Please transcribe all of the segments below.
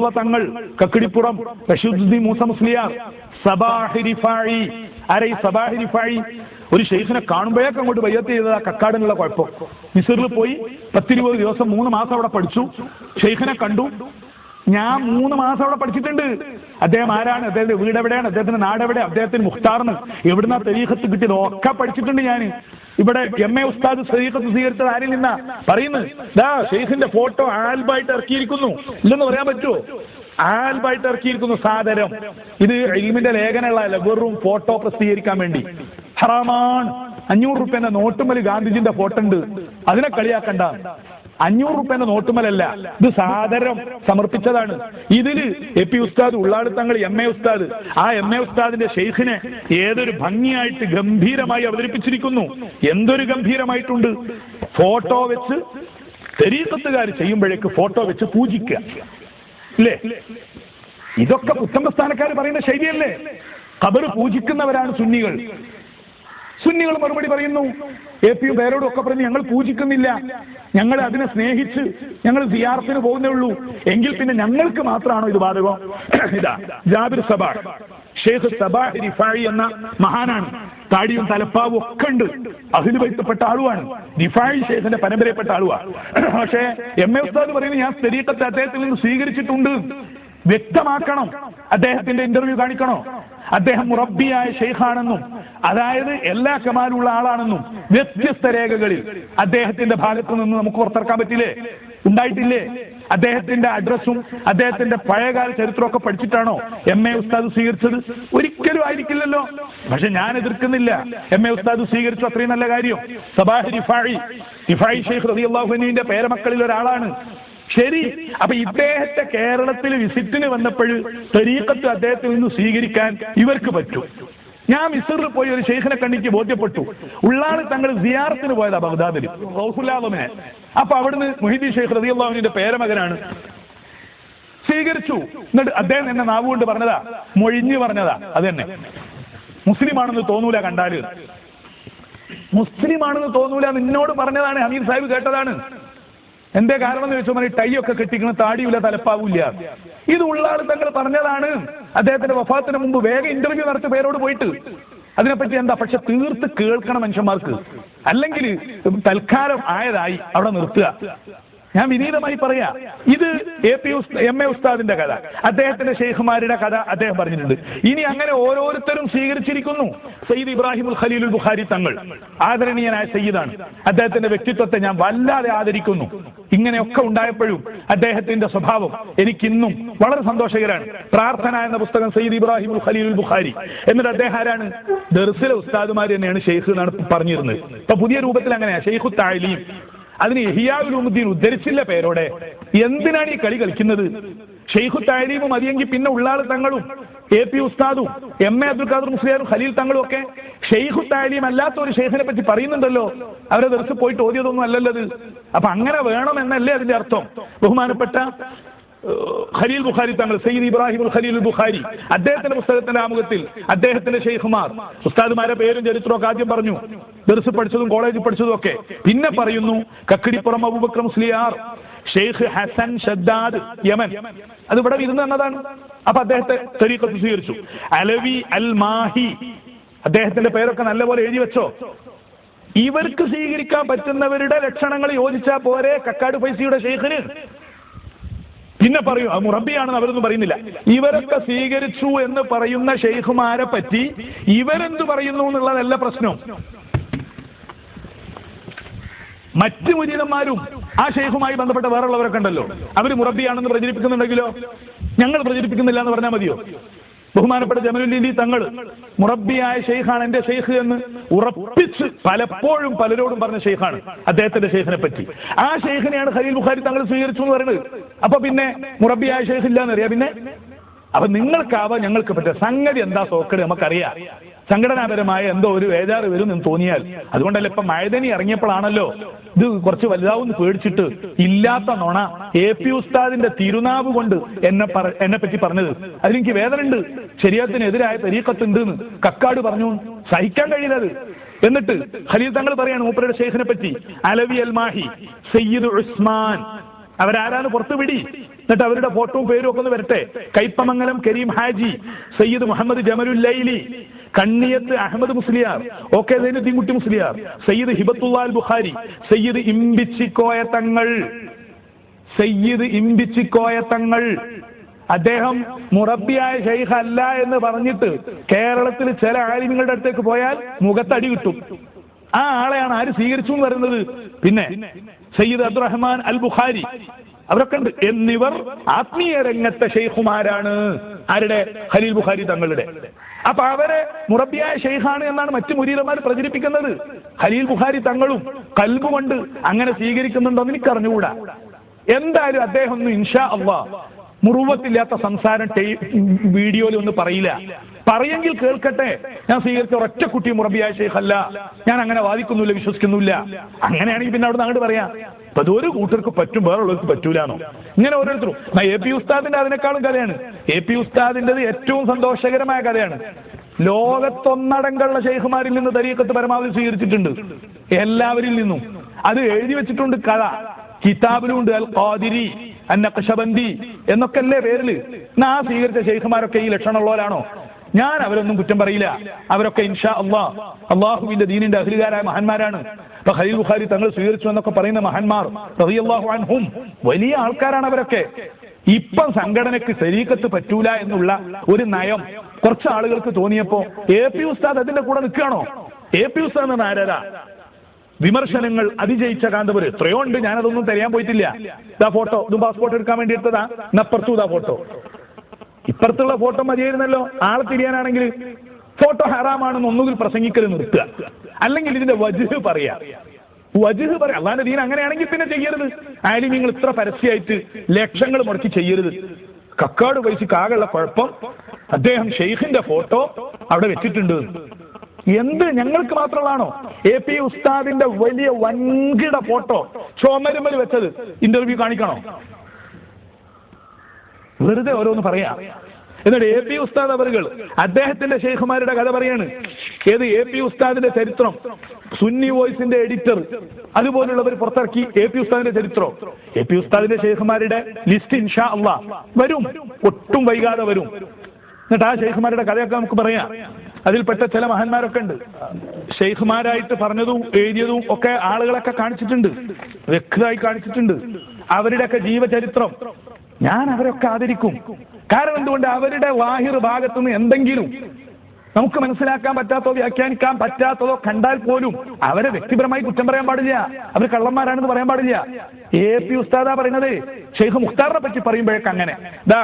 തങ്ങൾ, Kakkidippuram Rashiduddin Musa Musliyar, Sabah Rifai. ആരെ ഈ Sabah Rifai? ഒരു ഷെയ്ഖിനെ കാണുമ്പോഴേക്കും അങ്ങോട്ട് ബയ്യത്ത് ചെയ്തതാ. കക്കാടിനുള്ള കുഴപ്പം. മിസ്റിൽ പോയി 10-20 ദിവസം 3 മാസം അവിടെ പഠിച്ചു. ഷെയ്ഖിനെ കണ്ടു. ഞാൻ 3 മാസം അവിടെ പഠിച്ചിട്ടുണ്ട്. അദ്ദേഹം ആരാണ്, അദ്ദേഹത്തിന്റെ വീട് എവിടെയാണ്, അദ്ദേഹത്തിന്റെ നാടെവിടെ, അദ്ദേഹത്തിന് മുഖ്താറിന് എവിടുന്ന തരീഖത്ത് കിട്ടിയത് ഒക്കെ പഠിച്ചിട്ടുണ്ട് ഞാൻ. ഇവിടെ MA ഉസ്താദ് തരീഖത്ത് സ്വീകരിച്ചത് ആരിൽ നിന്നാ പറയുന്നത്? ഷെയ്ഖിന്റെ ഫോട്ടോ ആൽബായിട്ട് ഇറക്കിയിരിക്കുന്നു. ഇല്ലെന്ന് പറയാൻ പറ്റുമോ? ആൽബായിട്ട് ഇറക്കിയിരിക്കുന്നു. സാദരം. ഇത് ഇൽമിന്റെ ലേഖനങ്ങളല്ല, വെറും ഫോട്ടോ പ്രസിദ്ധീകരിക്കാൻ വേണ്ടി. ഹറാമാണ്. 500 രൂപേന്റെ നോട്ടുമൽ ഗാന്ധിജിന്റെ ഫോട്ടോ ഉണ്ട്. അതിനെ കളിയാക്കണ്ട. 500 രൂപേന്റെ നോട്ടുമലല്ല, ഇത് സാദരം സമർപ്പിച്ചതാണ്. ഇതില് AP ഉസ്താദ്, ഉള്ളാട് തങ്ങൾ, MA ഉസ്താദ്, ആ MA ഉസ്താദിന്റെ ഷെയ്ഖിനെ ഏതൊരു ഭംഗിയായിട്ട് ഗംഭീരമായി അവതരിപ്പിച്ചിരിക്കുന്നു. എന്തൊരു ഗംഭീരമായിട്ടുണ്ട്. ഫോട്ടോ വെച്ച് തരീഖത്തുകാർ ചെയ്യുമ്പോഴേക്ക് ഫോട്ടോ വെച്ച് പൂജിക്കുക അല്ലേ? ഇതൊക്കെ പുത്തമ്പസ്ഥാനക്കാർ പറയുന്ന ശൈലിയല്ലേ? ഖബർ പൂജിക്കുന്നവരാണ് സുന്നികൾ. സുന്നികൾ മറുപടി പറയുന്നു. AP പേരോടും ഒക്കെ പറഞ്ഞു, ഞങ്ങൾ പൂജിക്കുന്നില്ല, ഞങ്ങൾ അതിനെ സ്നേഹിച്ച് ഞങ്ങൾ സിയാറത്തിന് പോകുന്നേ ഉള്ളൂ. എങ്കിൽ പിന്നെ ഞങ്ങൾക്ക് മാത്രമാണോ ഇത് ബാധകം? ഇതാ Jabir Sabah, Sheikh Sabah Rifai എന്ന മഹാനാണ്. താടിയും തലപ്പാവും ഒക്കെ ഉണ്ട്. അഹ്ലു ബൈത്ത്പ്പെട്ട ആളുമാണ്. റിഫായി ഷെയ്ഖിന്റെ പരമ്പരയിൽപ്പെട്ട ആളുമാണ്. പക്ഷേ MA ഉസ്താദ് പറയുന്നത് ഞാൻ തരീഖത്ത് അദ്ദേഹത്തിൽ നിന്ന് സ്വീകരിച്ചിട്ടുണ്ട്. വ്യക്തമാക്കണം. അദ്ദേഹത്തിന്റെ ഇന്റർവ്യൂ കാണിക്കണോ? അദ്ദേഹം മുറബ്ബിയായ ഷെയ്ഖാണെന്നും അതായത് എല്ലാ കമാലുള്ള ആളാണെന്നും വ്യത്യസ്ത രേഖകളിൽ അദ്ദേഹത്തിന്റെ ഭാഗത്തു നിന്ന് നമുക്ക് പുറത്തിറക്കാൻ പറ്റില്ലേ? ഉണ്ടായിട്ടില്ലേ? അദ്ദേഹത്തിന്റെ അഡ്രസ്സും അദ്ദേഹത്തിന്റെ പഴയകാല ചരിത്രമൊക്കെ പഠിച്ചിട്ടാണോ MA ഉസ്താദ് സ്വീകരിച്ചത്? ഒരിക്കലും ആയിരിക്കില്ലല്ലോ. പക്ഷെ ഞാൻ എതിർക്കുന്നില്ല. MA ഉസ്താദ് സ്വീകരിച്ചു, അത്രയും നല്ല കാര്യം. സബാഹ് റിഫായി ഷെയ്ഖ് റളിയല്ലാഹു അൻഹുവിന്റെ പേരമക്കളിൽ ഒരാളാണ്. ശരി. അപ്പൊ ഇദ്ദേഹത്തെ കേരളത്തിൽ വിസിറ്റിന് വന്നപ്പോൾ തരീഖത്ത് അദ്ദേഹത്തിൽ നിന്ന് സ്വീകരിക്കാൻ ഇവർക്ക് പറ്റും. ഞാൻ മിസ്റിൽ പോയി ഒരു ഷെയ്ഖിനെ കണ്ടിക്ക് ബോധ്യപ്പെട്ടു. ഉള്ളാണ് തങ്ങൾ സിയാറത്തിന് പോയതാ ബഗ്ദാദിൽ, റൗഹുല്ലാദമിനെ. അപ്പൊ അവിടുന്ന് മുഹീദ്ദീൻ ഷെയ്ഖ് റളിയല്ലാഹു അൻഹുവിന്റെ പേരമകനാണ്. സ്വീകരിച്ചു. എന്നിട്ട് അദ്ദേഹം എന്നെ നാവുകൊണ്ട് പറഞ്ഞതാ, മൊഴിഞ്ഞു പറഞ്ഞതാ. അത് തന്നെ മുസ്ലിമാണെന്ന് തോന്നൂല കണ്ടാല്. മുസ്ലിമാണെന്ന് തോന്നൂല നിന്നോട് പറഞ്ഞതാണ്. ഹമീദ് സാഹിബ് കേട്ടതാണ്. എന്തേ കാരണം എന്ന് ചോദിച്ചാൽ ടൈ ഒക്കെ കെട്ടിക്കുന്ന, താടിയില്ല, തലപ്പാവില്ല. ഇത് ഉള്ളാൾ തങ്ങൾ പറഞ്ഞതാണ്. അദ്ദേഹത്തിന്റെ വഫാത്തിന് മുമ്പ് വേഗം ഇന്റർവ്യൂ നടത്തി പേരോട് പോയിട്ട് അതിനെപ്പറ്റി എന്താ. പക്ഷെ തീർത്ത് കേൾക്കണം മനുഷ്യന്മാർക്ക്. അല്ലെങ്കിൽ തൽക്കാലം ആയതായി അവിടെ നിർത്തുക. ഞാൻ വിനീതമായി പറയാ, ഇത് MA ഉസ്താദിന്റെ കഥ, അദ്ദേഹത്തിന്റെ ഷെയ്ഖുമാരുടെ കഥ അദ്ദേഹം പറഞ്ഞിട്ടുണ്ട്. ഇനി അങ്ങനെ ഓരോരുത്തരും സ്വീകരിച്ചിരിക്കുന്നു. സയ്യിദ് ഇബ്രാഹിമുൽ ഖലീലുൽ ബുഖാരി തങ്ങൾ ആദരണീയനായ സയ്യിദാണ്. അദ്ദേഹത്തിന്റെ വ്യക്തിത്വത്തെ ഞാൻ വല്ലാതെ ആദരിക്കുന്നു. ഇങ്ങനെയൊക്കെ ഉണ്ടായപ്പോഴും അദ്ദേഹത്തിന്റെ സ്വഭാവം എനിക്കിന്നും വളരെ സന്തോഷകരമാണ്. പ്രാർത്ഥന എന്ന പുസ്തകം സയ്യിദ് ഇബ്രാഹിമുൽ ഖലീലുൽ ബുഖാരി. എന്നിട്ട് അദ്ദേഹം ആരാണ്? ദർസിലെ ഉസ്താദുമാർ തന്നെയാണ് ഷെയ്ഖ് എന്നാണ് പറഞ്ഞിരുന്നത്. ഇപ്പൊ പുതിയ രൂപത്തിൽ അങ്ങനെയാ, ഷെയ്ഖു തഅലീം. അതിന് ഇഹ്യാ ഉലൂമുദ്ദീൻ ഉദ്ധരിച്ചില്ല പേരോടെ. എന്തിനാണ് ഈ കളി കളിക്കുന്നത്? ഷെയ്ഖു തഅലീമും മതിയെങ്കിൽ പിന്നെ ഉള്ളാൾ തങ്ങളും AP ഉസ്താദും MA അബ്ദുൽ ഖാദർ മുസ്ലിയാരും ഖലീൽ തങ്ങളും ഒക്കെ ഷെയ്ഖു തഅലീം അല്ലാത്ത ഒരു ഷെയ്ഖിനെ പറ്റി പറയുന്നുണ്ടല്ലോ. അവരെ ദർസിൽ പോയിട്ട് ഓതിയതൊന്നും അല്ലല്ലത്. അപ്പൊ അങ്ങനെ വേണം എന്നല്ലേ അതിന്റെ അർത്ഥം? ബഹുമാനപ്പെട്ട ഖലീൽ ബുഖാരി തങ്ങൾ, സയ്യിദ് ഇബ്രാഹിമുൽ ഖലീലുൽ ബുഖാരി, അദ്ദേഹത്തിന്റെ പുസ്തകത്തിന്റെ ആമുഖത്തിൽ അദ്ദേഹത്തിന്റെ ഷെയ്ഖുമാർ ഉസ്താദുമാരെ പേരും ചരിത്രമൊക്കെ ആദ്യം പറഞ്ഞു. ദർസ് പഠിച്ചതും കോളേജിൽ പഠിച്ചതും ഒക്കെ. പിന്നെ പറയുന്നു കക്കിടിപ്പുറം അബൂബക്കർ മുസ്ലിയാർ, ഷെയ്ഖ് ഹസൻ ഷദ്ദാദ് യമൻ. അത് ഇവിടെ ഇരുന്ന് എന്നതാണ്. അപ്പൊ അദ്ദേഹത്തെ തരീഖത്ത് സ്വീകരിച്ചു. അലവി അൽ മാഹി, അദ്ദേഹത്തിന്റെ പേരൊക്കെ നല്ലപോലെ എഴുതി വെച്ചോ. ഇവർക്ക് സ്വീകരിക്കാൻ പറ്റുന്നവരുടെ ലക്ഷണങ്ങൾ യോജിച്ചാൽ പോരെ കക്കാട് ഫൈസിയുടെ ഷെയ്ഖിന്. പിന്നെ പറയൂ മുറബ്ബിയാണെന്ന് അവരൊന്നും പറയുന്നില്ല. ഇവരൊക്കെ സ്വീകരിച്ചു എന്ന് പറയുന്ന ഷെയ്ഖുമാരെ പറ്റി ഇവരെന്ത് പറയുന്നു എന്നുള്ളതല്ല പ്രശ്നം. മറ്റ് മുരീദന്മാരും ആ ഷെയ്ഖുമായി ബന്ധപ്പെട്ട വേറുള്ളവരൊക്കെ ഉണ്ടല്ലോ, അവർ മുറബ്ബിയാണെന്ന് പ്രചരിപ്പിക്കുന്നുണ്ടെങ്കിലോ ഞങ്ങൾ പ്രചരിപ്പിക്കുന്നില്ല എന്ന് പറഞ്ഞാൽ മതിയോ? ബഹുമാനപ്പെട്ട ജമലുദ്ദീൻ തങ്ങൾ മുറബ്ബിയായ ഷെയ്ഖാണ് എന്റെ ഷെയ്ഖ് എന്ന് ഉറപ്പിച്ച് പലപ്പോഴും പലരോടും പറഞ്ഞ ഷെയ്ഖാണ് അദ്ദേഹത്തിന്റെ ഷെയ്ഖിനെ പറ്റി. ആ ഷെയ്ഖിനെയാണ് ഖലീൽ ബുഖാരി തങ്ങൾ സ്വീകരിച്ചു എന്ന് പറയുന്നത്. അപ്പൊ പിന്നെ മുറബ്ബിയായ ഷെയ്ഖ് ഇല്ല എന്നറിയാം. പിന്നെ അപ്പൊ നിങ്ങൾക്കാവാം ഞങ്ങൾക്ക് പറ്റുക. സംഗതി എന്താ സോക്കട് നമുക്കറിയാം. സംഘടനാപരമായ എന്തോ ഒരു വേജാറ് വരും എന്ന് തോന്നിയാൽ. അതുകൊണ്ടല്ല ഇപ്പൊ മഴദനി ഇറങ്ങിയപ്പോഴാണല്ലോ ഇത് കുറച്ച് വലുതാവും പേടിച്ചിട്ട് ഇല്ലാത്ത നുണ AP ഉസ്താദിന്റെ തിരുനാവ് കൊണ്ട് എന്നെ പറ്റി പറഞ്ഞത്. അതിലെനിക്ക് വേദന ഉണ്ട്. ശരീഅത്തിനെതിരായ തരീഖത്തുണ്ട് എന്ന് കക്കാട് പറഞ്ഞു. സഹിക്കാൻ കഴിയുന്നത്. എന്നിട്ട് ഖലീൽ തങ്ങൾ പറയാണ് മൂപ്പരുടെ ഷെയ്ഖിനെ പറ്റി, അലവി അൽ മാഹി, സയ്യിദ് ഉസ്മാൻ, അവരാരാണ് പുറത്തു വിടി. എന്നിട്ട് അവരുടെ ഫോട്ടോവും പേരും ഒക്കെ ഒന്ന് വരട്ടെ. കൈപ്പമംഗലം കരീം ഹാജി, സയ്യിദ് മുഹമ്മദ് ജമലുൽ ലൈലി, കണ്ണിയത്ത് അഹമ്മദ് മുസ്ലിയാർ, ഓക്കെ സൈനുദ്ദീൻകുട്ടി മുസ്ലിയാർ, സയ്യിദ് ഹിബത്തുല്ലാ അൽ ബുഖാരി, സയ്യിദ് ഇമ്പിച്ചിക്കോയ തങ്ങൾ, സയ്യിദ് ഇമ്പിച്ചിക്കോയ തങ്ങൾ. അദ്ദേഹം മുറബിയായ ശൈഖ് അല്ല എന്ന് പറഞ്ഞിട്ട് കേരളത്തിൽ ചില ആലിമ്യങ്ങളുടെ അടുത്തേക്ക് പോയാൽ മുഖത്തടി കിട്ടും. ആ ആളെയാണ് ആര് സ്വീകരിച്ചു എന്ന് പറയുന്നത്. പിന്നെ സയ്യിദ് അബ്ദുറഹ്മാൻ അൽ ബുഖാരി, അവരൊക്കെ ഉണ്ട്. എന്നിവർ ആത്മീയ രംഗത്തെ ഷെയ്ഖുമാരാണ്. ആരുടെ? ഖലീൽ ബുഖാരി തങ്ങളുടെ. അപ്പൊ അവരെ മുറബിയായ ഷെയ്ഖാണ് എന്നാണ് മറ്റു മുരീദന്മാർ പ്രചരിപ്പിക്കുന്നത്. ഖലീൽ ബുഖാരി തങ്ങളും കൽബ് കൊണ്ട് അങ്ങനെ സ്വീകരിക്കുന്നുണ്ടോ എന്ന് എനിക്ക് അറിഞ്ഞുകൂടാ. എന്തായാലും അദ്ദേഹം ഒന്നും ഇൻഷാ അല്ലാഹ് മുറുവത്തില്ലാത്ത സംസാരം വീഡിയോയിൽ ഒന്നും പറയില്ല. പറയെങ്കിൽ കേൾക്കട്ടെ. ഞാൻ സ്വീകരിച്ച ഒരൊറ്റ കുട്ടി മുറബിയായ ഷെയ്ഖ് അല്ല, ഞാൻ അങ്ങനെ വാദിക്കുന്നില്ല, വിശ്വസിക്കുന്നില്ല. അങ്ങനെയാണെങ്കിൽ പിന്നെ അവിടെ നിന്ന് അങ്ങോട്ട് പറയാം. അപ്പൊ അതൊരു കൂട്ടർക്ക് പറ്റും, വേറുള്ളവർക്ക് പറ്റൂലാണോ? ഇങ്ങനെ ഓരോരുത്തരും. എ പി ഉസ്താദിന്റെ അതിനേക്കാളും കഥയാണ്. എ പി ഉസ്താദിന്റെത് ഏറ്റവും സന്തോഷകരമായ കഥയാണ്. ലോകത്തൊന്നടങ്കമുള്ള ഷെയ്ഖുമാരിൽ നിന്ന് തരീഖത്ത് പരമാവധി സ്വീകരിച്ചിട്ടുണ്ട്, എല്ലാവരിൽ നിന്നും. അത് എഴുതി വെച്ചിട്ടുണ്ട് കഥ, കിതാബിലുണ്ട്. അൽ ഖാദിരി, അന്നഖ്ശബന്ദി എന്നൊക്കെ അല്ലേ പേരില്. ആ സ്വീകരിച്ച ഷെയ്ഖുമാരൊക്കെ ഈ ലക്ഷണമുള്ളവരാണോ? ഞാൻ അവരൊന്നും കുറ്റം പറയില്ല. അവരൊക്കെ ഇൻഷാ അല്ലാഹ് അള്ളാഹുവിന്റെ ദീനിന്റെ അഹ്ലുകാരായ മഹാന്മാരാണ്. ഇപ്പൊ ഖലീൽ ബുഖാരി തങ്ങൾ സ്വീകരിച്ചു എന്നൊക്കെ പറയുന്ന മഹാന്മാർ റളിയല്ലാഹു അൻഹും വലിയ ആൾക്കാരാണ് അവരൊക്കെ. ഇപ്പം സംഘടനയ്ക്ക് തരീഖത്ത് പറ്റൂല എന്നുള്ള ഒരു നയം കുറച്ച് ആളുകൾക്ക് തോന്നിയപ്പോ എ പി ഉസ്താദ് അതിന്റെ കൂടെ നിൽക്കുകയാണോ? എ പി ഉസ്താദ് എന്ന ആരാ? വിമർശനങ്ങൾ അതിജയിച്ച കാന്തപുരം എത്രയോ ഉണ്ട്, ഞാനതൊന്നും തിരയാൻ പോയിട്ടില്ല. ഇതാ ഫോട്ടോ, ഇതും പാസ്പോർട്ട് എടുക്കാൻ വേണ്ടി എടുത്തതാ. ഇന്നപ്പുറത്തും ഇതാ ഫോട്ടോ. ഇപ്പുറത്തുള്ള ഫോട്ടോ മതിയായിരുന്നല്ലോ. ആളെ തിരിയാനാണെങ്കിൽ ഫോട്ടോ ഹറാമാണെന്ന് ഒന്നുകിൽ പ്രസംഗിക്കൽ നിർത്തുക, അല്ലെങ്കിൽ ഇതിന്റെ വജ്ഹ് പറയാ. വജ്ഹ് പറയാം. അള്ളാന്റെ ദീൻ അങ്ങനെയാണെങ്കിൽ പിന്നെ ചെയ്യരുത്. ആയാലും നിങ്ങൾ ഇത്ര പരസ്യമായിട്ട് ലക്ഷങ്ങൾ മുടക്കി ചെയ്യരുത്. കക്കാട് പൈസക്ക് ആകെയുള്ള കുഴപ്പം അദ്ദേഹം ഷെയ്ഖിന്റെ ഫോട്ടോ അവിടെ വെച്ചിട്ടുണ്ട്. എന്ത് ഞങ്ങൾക്ക് മാത്രമുള്ളതാണോ? എ പി ഉസ്താദിന്റെ വലിയ വൻകിട ഫോട്ടോ ചുമരുമൽ വെച്ചത് ഇന്റർവ്യൂ കാണിക്കണോ? വെറുതെ ഓരോന്ന് പറയാ. എന്നിട്ട് എ പി ഉസ്താദ് അവറുകൾ അദ്ദേഹത്തിന്റെ ഷെയ്ഖുമാരുടെ കഥ പറയാണ്. ഏത്? എ പി ഉസ്താദിന്റെ ചരിത്രം സുന്നി വോയിസിന്റെ എഡിറ്റർ അതുപോലുള്ളവർ പുറത്തിറക്കി എ പി ഉസ്താദിന്റെ ചരിത്രം. എ പി ഉസ്താദിന്റെ ഷെയ്ഖുമാരുടെ ലിസ്റ്റ് ഇൻഷാ അല്ലാഹ് വരും, ഒട്ടും വൈകാതെ വരും. എന്നിട്ട് ആ ഷെയ്ഖുമാരുടെ കഥയൊക്കെ നമുക്ക് പറയാം. അതിൽപ്പെട്ട ചില മഹാന്മാരൊക്കെ ഉണ്ട്. ഷെയ്ഖുമാരായിട്ട് പറഞ്ഞതും എഴുതിയതും ഒക്കെ ആളുകളൊക്കെ കാണിച്ചിട്ടുണ്ട്, വ്യക്തമായി കാണിച്ചിട്ടുണ്ട്. അവരുടെയൊക്കെ ജീവചരിത്രം ഞാൻ അവരൊക്കെ ആദരിക്കും. കാരണം എന്തുകൊണ്ട്? അവരുടെ വാഹിർ ഭാഗത്തുനിന്ന് എന്തെങ്കിലും നമുക്ക് മനസ്സിലാക്കാൻ പറ്റാത്തതോ വ്യാഖ്യാനിക്കാൻ പറ്റാത്തതോ കണ്ടാൽ പോലും അവരെ വ്യക്തിപരമായി കുറ്റം പറയാൻ പാടില്ല. അവർ കള്ളന്മാരാണെന്ന് പറയാൻ പാടില്ല. എ പി ഉസ്താദാ പറയുന്നത്. ഷെയ്ഖ് മുഖ്താറിനെ പറ്റി പറയുമ്പോഴേക്ക് അങ്ങനെ ദാ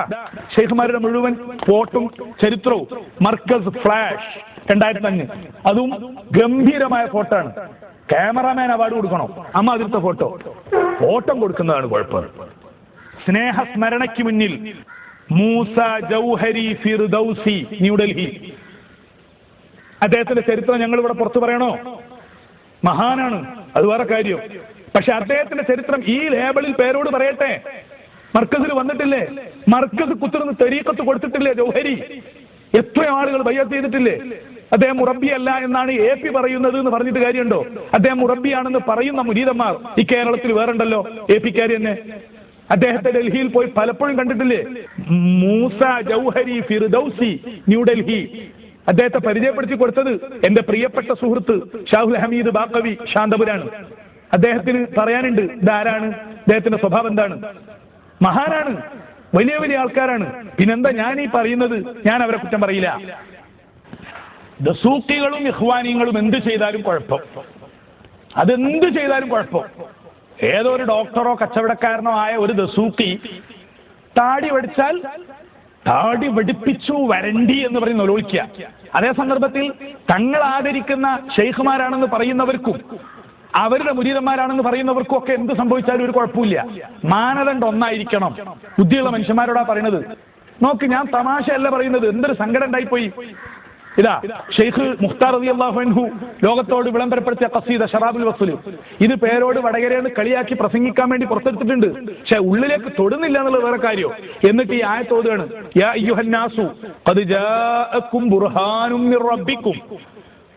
ഷെയ്ഖുമാരുടെ മുഴുവൻ ഫോട്ടും ചരിത്രവും മർക്കസ് ഫ്ലാഷ് 2005, അതും ഗംഭീരമായ ഫോട്ടോ ആണ്. ക്യാമറാമാൻ അവാർഡ് കൊടുക്കണോ? അമ്മ അതിർത്ത ഫോട്ടോ കൊടുക്കുന്നതാണ് കുഴപ്പം. സ്നേഹസ്മരണയ്ക്ക് മുന്നിൽ മൂസ ജൗഹരി ഫിർദൗസി, ന്യൂഡൽഹി. അദ്ദേഹത്തിന്റെ ചരിത്രം ഞങ്ങൾ ഇവിടെ പുറത്തു പറയണോ? മഹാനാണ്, അത് വേറെ കാര്യം. പക്ഷെ അദ്ദേഹത്തിന്റെ ചരിത്രം ഈ ലേബിളിൽ പേരോട് പറയട്ടെ. മർക്കസിൽ വന്നിട്ടില്ലേ? മർക്കസ് കുത്തിരുന്ന് തരീഖത്ത് കൊടുത്തിട്ടില്ലേ ജൗഹരി? എത്രയോ ആളുകൾ ബൈഅത്ത് ചെയ്തിട്ടില്ലേ? അദ്ദേഹം മുറബി അല്ല എന്നാണ് എ പി പറയുന്നത് എന്ന് പറഞ്ഞിട്ട് കാര്യമുണ്ടോ? അദ്ദേഹം മുറബിയാണെന്ന് പറയുന്ന മുരീദന്മാർ ഈ കേരളത്തിൽ വേറുണ്ടല്ലോ, എ പിക്കാരി തന്നെ. അദ്ദേഹത്തെ ഡൽഹിയിൽ പോയി പലപ്പോഴും കണ്ടിട്ടില്ലേ? മൂസ ജൗഹരി ഫിർദൗസി, ന്യൂഡൽഹി. അദ്ദേഹത്തെ പരിചയപ്പെടുത്തി കൊടുത്തത് എന്റെ പ്രിയപ്പെട്ട സുഹൃത്ത് ഷാഹുൽ ഹമീദ് ബാക്കവി ശാന്തപുരാണ്. അദ്ദേഹത്തിന് പറയാനുണ്ട് ഇതാരാണ്, അദ്ദേഹത്തിന്റെ സ്വഭാവം എന്താണ്. മഹാനാണ്, വലിയ വലിയ ആൾക്കാരാണ്. പിന്നെന്താ ഞാൻ ഈ പറയുന്നത്? ഞാൻ അവരെ കുറ്റം പറയില്ല. ദസൂക്കികളും ഇഖ്വാനികളും എന്ത് ചെയ്താലും കുഴപ്പം, അതെന്ത് ചെയ്താലും കുഴപ്പം. ഏതോ ഒരു ഡോക്ടറോ കച്ചവടക്കാരനോ ആയ ഒരു ദസൂക്കി താടി വടിച്ചാൽ താടി വെടിപ്പിച്ചു വരണ്ടി എന്ന് പറയുന്ന ഒലോളിക്കുക. അതേ സന്ദർഭത്തിൽ തങ്ങൾ ആദരിക്കുന്ന ഷെയ്ഖുമാരാണെന്ന് പറയുന്നവർക്കും അവരുടെ മുരീദന്മാരാണെന്ന് പറയുന്നവർക്കും ഒക്കെ എന്ത് സംഭവിച്ചാലും ഒരു കുഴപ്പമില്ല. മാനദണ്ഡം ഒന്നായിരിക്കണം. ബുദ്ധിയുള്ള മനുഷ്യന്മാരോടാ പറയുന്നത്. നോക്ക്, ഞാൻ തമാശയല്ല പറയുന്നത്. എന്തൊരു സങ്കടം ഉണ്ടായിപ്പോയി. ഇതാ ഷെയ്ഖ് മുഖ്താർ റളിയല്ലാഹു അൻഹു ലോകത്തോട് വിളംബരപ്പെടുത്തിയ ഖസീദ ശറാബുൽ വസ്ൽ, ഇത് പേരോട് വടകരയെന്ന് കളിയാക്കി പ്രസംഗിക്കാൻ വേണ്ടി പുറത്തെടുത്തിട്ടുണ്ട്. പക്ഷെ ഉള്ളിലേക്ക് തൊടുന്നില്ല എന്നുള്ളത് വേറെ കാര്യം. എന്നിട്ട് ഈ ആയത്ത് ഓതുകയാണ്, യാ അയ്യുഹന്നാസു ഖദ് ജാഅക്കും ബുർഹാനും മിർ റബ്ബിക്കും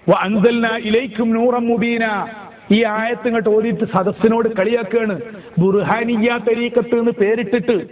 വഅൻസൽനാ ഇലൈക്കും നൂറൻ മുബീന ഈ ആയത്ത് ഇങ്ങോട്ട് ഓതിയിട്ട് സദസ്സിനോട് കളിയാക്കുകയാണ്. ബുർഹാനിയ്യ തരീഖത്ത് എന്ന് പേരിട്ടിട്ട്